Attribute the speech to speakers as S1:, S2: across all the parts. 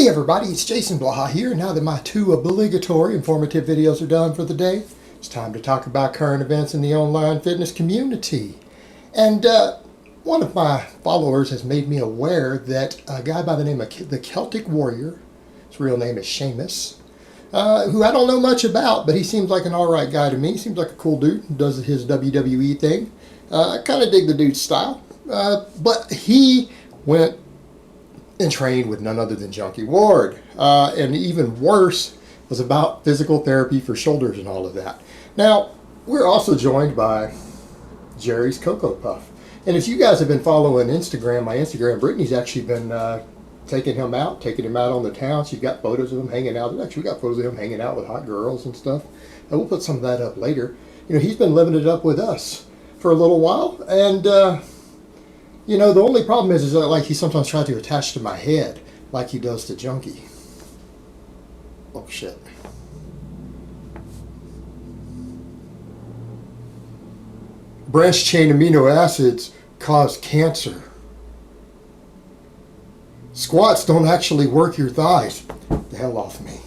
S1: Hey everybody, it's Jason Blaha here. Now that my two obligatory informative videos are done for the day, it's time to talk about current events in the online fitness community. And one of my followers has made me aware that a guy by the name of the Celtic Warrior, his real name is Sheamus, who I don't know much about, but he seems like an alright guy to me. He seems like a cool dude who does his WWE thing. I kind of dig the dude's style. But he went and trained with none other than Junkie Ward. And even worse was about physical therapy for shoulders and all of that. Now, we're also joined by Jerry's Cocoa Puff. And if you guys have been following Instagram, my Instagram, Brittany's actually been taking him out on the town. She's got photos of him hanging out. Actually, we got photos of him hanging out with hot girls and stuff. And we'll put some of that up later. You know, he's been living it up with us for a little while. And, you know, the only problem is that like he sometimes tries to attach to my head like he does to Junkie. Oh, shit. Branched chain amino acids cause cancer. Squats don't actually work your thighs. The hell off me.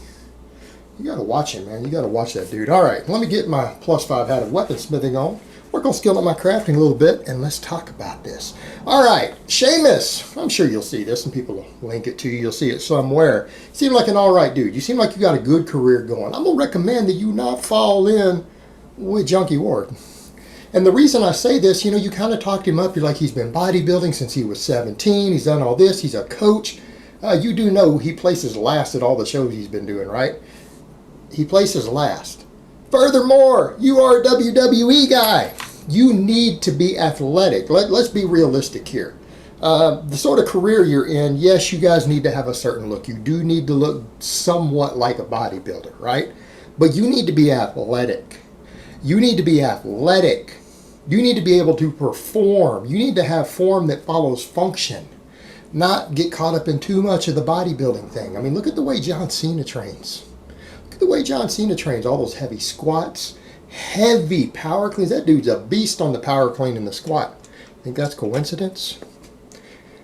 S1: You gotta watch him, man. You gotta watch that dude. Alright, let me get my +5 hat of weaponsmithing on. Work on skilling up my crafting a little bit, and let's talk about this. Alright, Sheamus. I'm sure you'll see this, and people will link it to you. You'll see it somewhere. You seem like an alright dude. You seem like you got a good career going. I'm going to recommend that you not fall in with Junkie Ward. And the reason I say this, you know, you kind of talked him up. You're like, he's been bodybuilding since he was 17. He's done all this. He's a coach. You do know he places last at all the shows he's been doing, right? He places last. Furthermore, you are a WWE guy. You need to be athletic. Let's be realistic here. The sort of career you're in, yes, you guys need to have a certain look. You do need to look somewhat like a bodybuilder, right? But you need to be athletic. You need to be athletic. You need to be able to perform. You need to have form that follows function, not get caught up in too much of the bodybuilding thing. I mean, look at the way John Cena trains. Look at the way John Cena trains. All those heavy squats, heavy power cleans. That dude's a beast on the power clean and the squat. Think that's coincidence?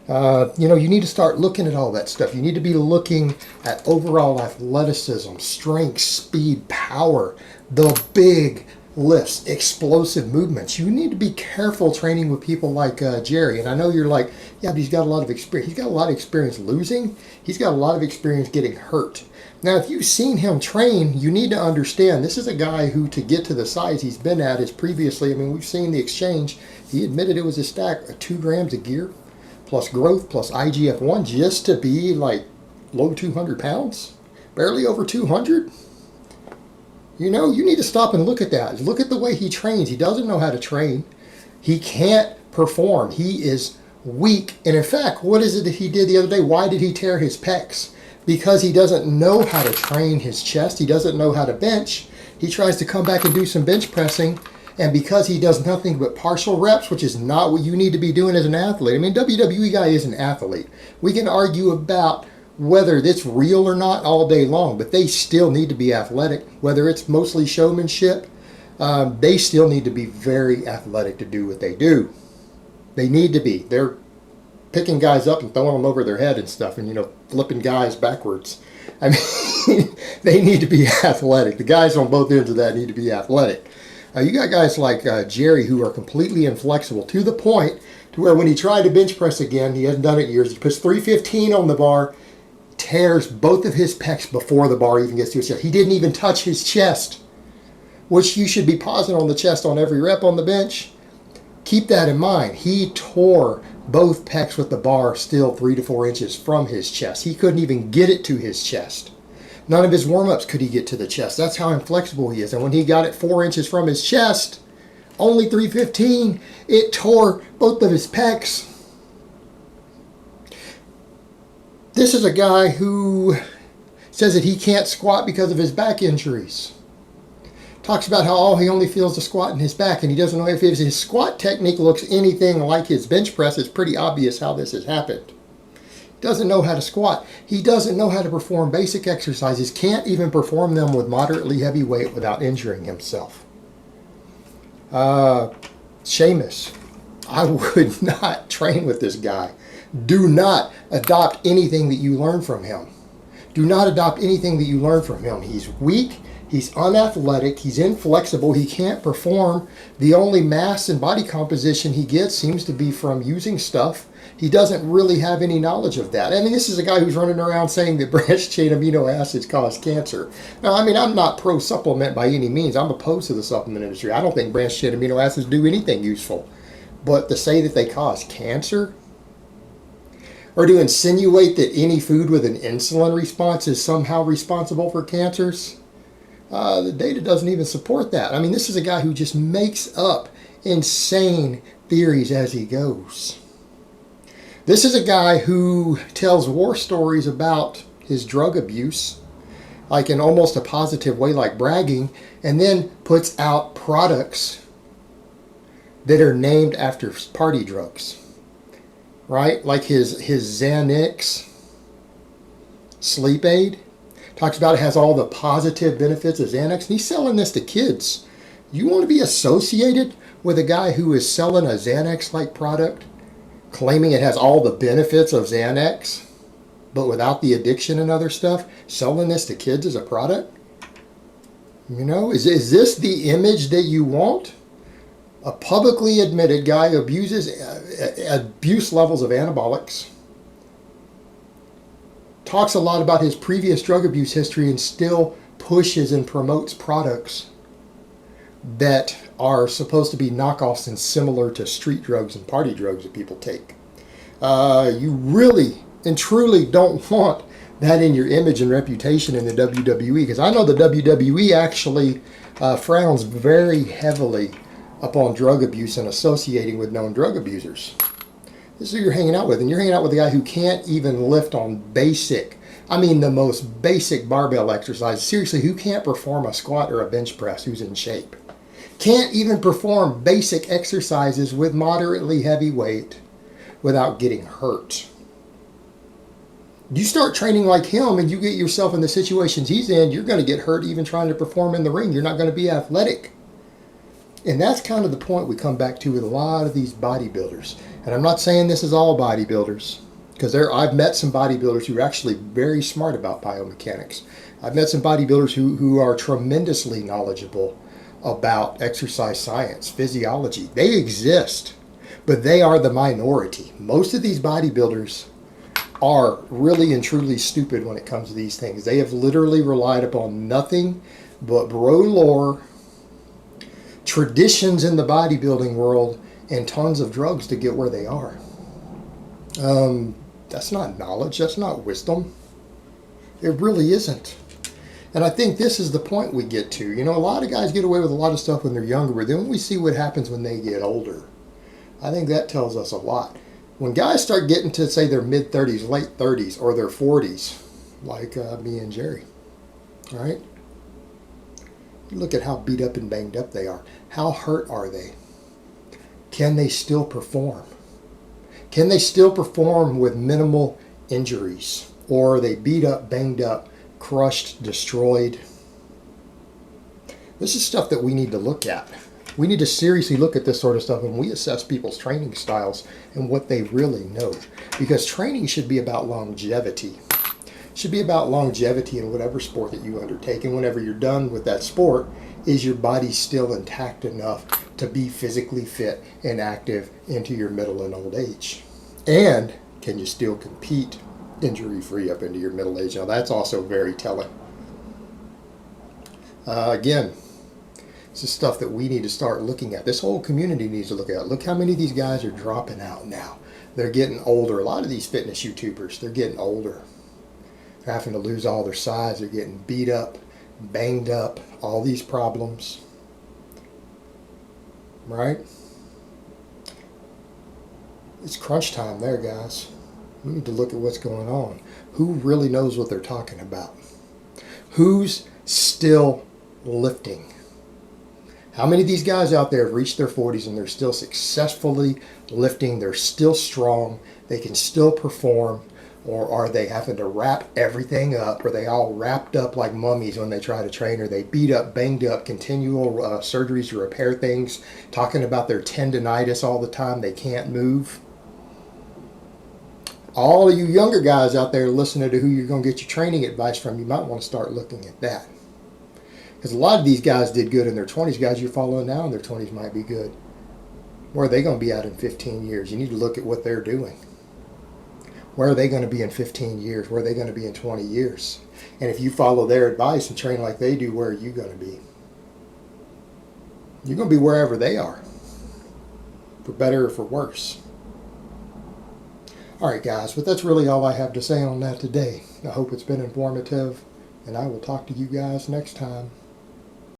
S1: You know, you need to start looking at all that stuff. You need to be looking at overall athleticism, strength, speed, power, the big lifts, explosive movements. You need to be careful training with people like Jerry. And I know you're like, yeah, but he's got a lot of experience. He's got a lot of experience losing. He's got a lot of experience getting hurt. Now, if you've seen him train, you need to understand this is a guy who, to get to the size he's been at, is previously, I mean, we've seen the exchange. He admitted it was a stack of 2 grams of gear, plus growth, plus IGF-1, just to be like low 200 pounds, barely over 200. You know, you need to stop and look at that. Look at the way he trains. He doesn't know how to train. He can't perform. He is weak. And in fact, what is it that he did the other day? Why did he tear his pecs? Because he doesn't know how to train his chest. He doesn't know how to bench. He tries to come back and do some bench pressing. And because he does nothing but partial reps, which is not what you need to be doing as an athlete. I mean, WWE guy is an athlete. We can argue about whether it's real or not all day long, but they still need to be athletic. Whether it's mostly showmanship, they still need to be very athletic to do what they do. They need to be. They're picking guys up and throwing them over their head and stuff, and, you know, flipping guys backwards. I mean, they need to be athletic. The guys on both ends of that need to be athletic. You got guys like Jerry who are completely inflexible to the point to where when he tried to bench press again, he hasn't done it in years, he puts 315 on the bar, tears both of his pecs before the bar even gets to his chest. He didn't even touch his chest, which you should be pausing on the chest on every rep on the bench. Keep that in mind. He tore both pecs with the bar still 3 to 4 inches from his chest. He couldn't even get it to his chest. None of his warm-ups could he get to the chest. That's how inflexible he is. And when he got it 4 inches from his chest, only 315, it tore both of his pecs. This is a guy who says that he can't squat because of his back injuries. Talks about how he only feels the squat in his back, and he doesn't know if his squat technique looks anything like his bench press. It's pretty obvious how this has happened. He doesn't know how to squat. He doesn't know how to perform basic exercises. Can't even perform them with moderately heavy weight without injuring himself. Sheamus. I would not train with this guy. Do not adopt anything that you learn from him. Do not adopt anything that you learn from him. He's weak. He's unathletic. He's inflexible. He can't perform. The only mass and body composition he gets seems to be from using stuff. He doesn't really have any knowledge of that. I mean, this is a guy who's running around saying that branched chain amino acids cause cancer. Now, I mean, I'm not pro-supplement by any means. I'm opposed to the supplement industry. I don't think branched chain amino acids do anything useful. But to say that they cause cancer, or to insinuate that any food with an insulin response is somehow responsible for cancers, the data doesn't even support that. I mean, this is a guy who just makes up insane theories as he goes. This is a guy who tells war stories about his drug abuse, like in almost a positive way, like bragging, and then puts out products that are named after party drugs, right? Like his Xanax sleep aid. Talks about it has all the positive benefits of Xanax, and he's selling this to kids. You want to be associated with a guy who is selling a Xanax-like product, claiming it has all the benefits of Xanax, but without the addiction and other stuff, selling this to kids as a product? You know, is this the image that you want? A publicly admitted guy who abuses abuse levels of anabolics, talks a lot about his previous drug abuse history, and still pushes and promotes products that are supposed to be knockoffs and similar to street drugs and party drugs that people take. You really and truly don't want that in your image and reputation in the WWE, because I know the WWE actually frowns very heavily upon drug abuse and associating with known drug abusers. This is who you're hanging out with, and you're hanging out with a guy who can't even lift on basic, I mean the most basic barbell exercise. Seriously, who can't perform a squat or a bench press, who's in shape? Can't even perform basic exercises with moderately heavy weight without getting hurt. You start training like him and you get yourself in the situations he's in, you're going to get hurt even trying to perform in the ring. You're not going to be athletic. And that's kind of the point we come back to with a lot of these bodybuilders. And I'm not saying this is all bodybuilders, because I've met some bodybuilders who are actually very smart about biomechanics. I've met some bodybuilders who are tremendously knowledgeable about exercise science, physiology. They exist, but they are the minority. Most of these bodybuilders are really and truly stupid when it comes to these things. They have literally relied upon nothing but bro lore, traditions in the bodybuilding world, and tons of drugs to get where they are. That's not knowledge. That's not wisdom. It really isn't. And I think this is the point we get to. You know, a lot of guys get away with a lot of stuff when they're younger, but then we see what happens when they get older. I think that tells us a lot. When guys start getting to, say, their mid-30s, late 30s, or their 40s, like me and Jerry, all right? Look at how beat up and banged up they are. How hurt are they? Can they still perform? Can they still perform with minimal injuries? Or are they beat up, banged up, crushed, destroyed? This is stuff that we need to look at. We need to seriously look at this sort of stuff when we assess people's training styles and what they really know. Because training should be about longevity. It should be about longevity in whatever sport that you undertake. And whenever you're done with that sport, is your body still intact enough to be physically fit and active into your middle and old age? And can you still compete injury-free up into your middle age? Now that's also very telling. Again, this is stuff that we need to start looking at. This whole community needs to look at. Look how many of these guys are dropping out now. They're getting older. A lot of these fitness YouTubers, they're getting older. They're having to lose all their size. They're getting beat up, banged up, all these problems. Right? It's crunch time there, guys. We need to look at what's going on. Who really knows what they're talking about? Who's still lifting? How many of these guys out there have reached their 40s and they're still successfully lifting? They're still strong. They can still perform. Or are they having to wrap everything up? Are they all wrapped up like mummies when they try to train? Are they beat up, banged up, continual surgeries to repair things, talking about their tendonitis all the time? They can't move. All of you younger guys out there listening to who you're going to get your training advice from, you might want to start looking at that. Because a lot of these guys did good in their 20s. Guys you're following now in their 20s might be good. Where are they going to be at in 15 years? You need to look at what they're doing. Where are they going to be in 15 years? Where are they going to be in 20 years? And if you follow their advice and train like they do, where are you going to be? You're going to be wherever they are. For better or for worse. All right, guys, but that's really all I have to say on that today. I hope it's been informative, and I will talk to you guys next time.